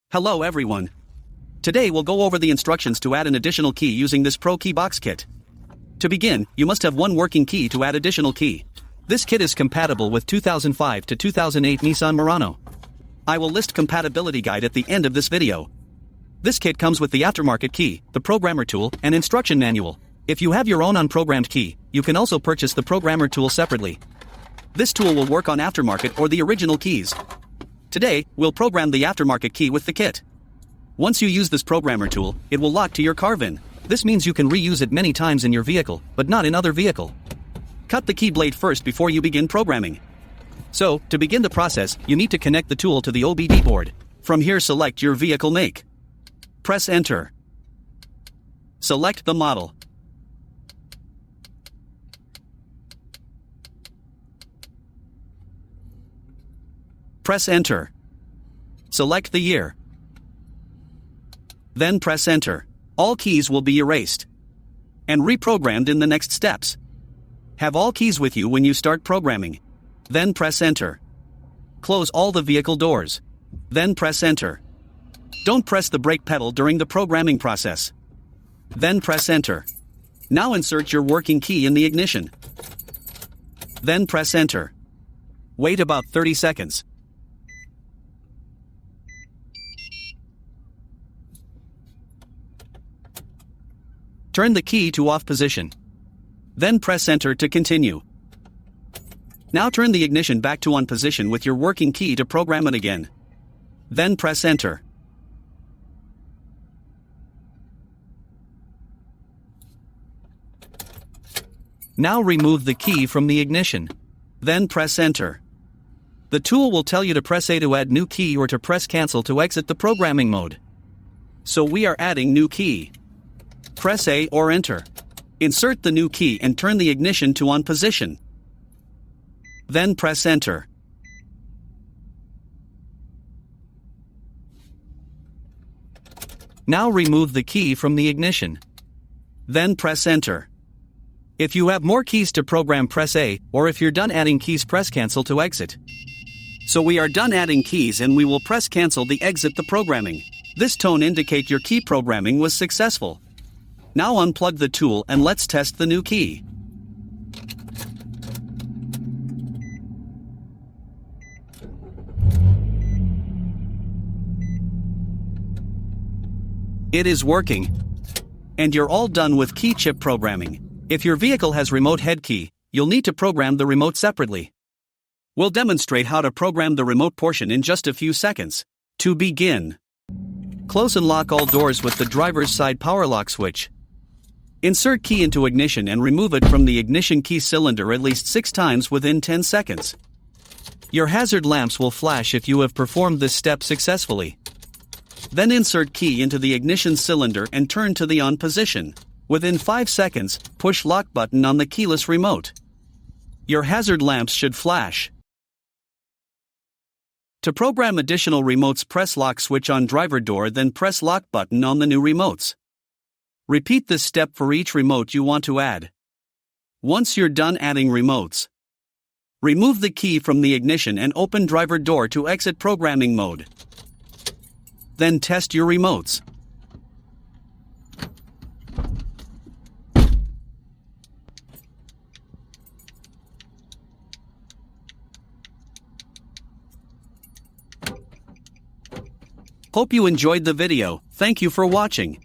Hello everyone. Today we'll go over the instructions to add an additional key using this ProKeyBox kit. To begin, you must have one working key to add additional key. This kit is compatible with 2005 to 2008 Nissan Murano. I will list compatibility guide at the end of this video. This kit comes with the aftermarket key, the programmer tool, and instruction manual. If you have your own unprogrammed key, you can also purchase the programmer tool separately. This tool will work on aftermarket or the original keys. Today, we'll program the aftermarket key with the kit. Once you use this programmer tool, it will lock to your car VIN. This means you can reuse it many times in your vehicle, but not in other vehicle. Cut the key blade first before you begin programming. So, to begin the process, you need to connect the tool to the OBD board. From here, select your vehicle make. Press Enter. Select the model. Press Enter. Select the year. Then press Enter. All keys will be erased and reprogrammed in the next steps. Have all keys with you when you start programming. Then press Enter. Close all the vehicle doors. Then press Enter. Don't press the brake pedal during the programming process. Then press Enter. Now insert your working key in the ignition. Then press Enter. Wait about 30 seconds. Turn the key to off position. Then press Enter to continue. Now turn the ignition back to on position with your working key to program it again. Then press Enter. Now remove the key from the ignition. Then press Enter. The tool will tell you to press A to add new key or to press Cancel to exit the programming mode. So we are adding new key. Press A or Enter. Insert the new key and turn the ignition to on position. Then press Enter. Now remove the key from the ignition. Then press Enter. If you have more keys to program, press A, or if you're done adding keys, press Cancel to exit. So we are done adding keys and we will press Cancel to exit the programming. This tone indicates your key programming was successful. Now unplug the tool and let's test the new key. It is working. And you're all done with key chip programming. If your vehicle has remote head key, you'll need to program the remote separately. We'll demonstrate how to program the remote portion in just a few seconds. To begin, close and lock all doors with the driver's side power lock switch. Insert key into ignition and remove it from the ignition key cylinder at least 6 times within 10 seconds. Your hazard lamps will flash if you have performed this step successfully. Then insert key into the ignition cylinder and turn to the on position. Within 5 seconds, push lock button on the keyless remote. Your hazard lamps should flash. To program additional remotes, press lock switch on driver door, then press lock button on the new remotes. Repeat this step for each remote you want to add. Once you're done adding remotes, remove the key from the ignition and open driver door to exit programming mode. Then test your remotes. Hope you enjoyed the video. Thank you for watching.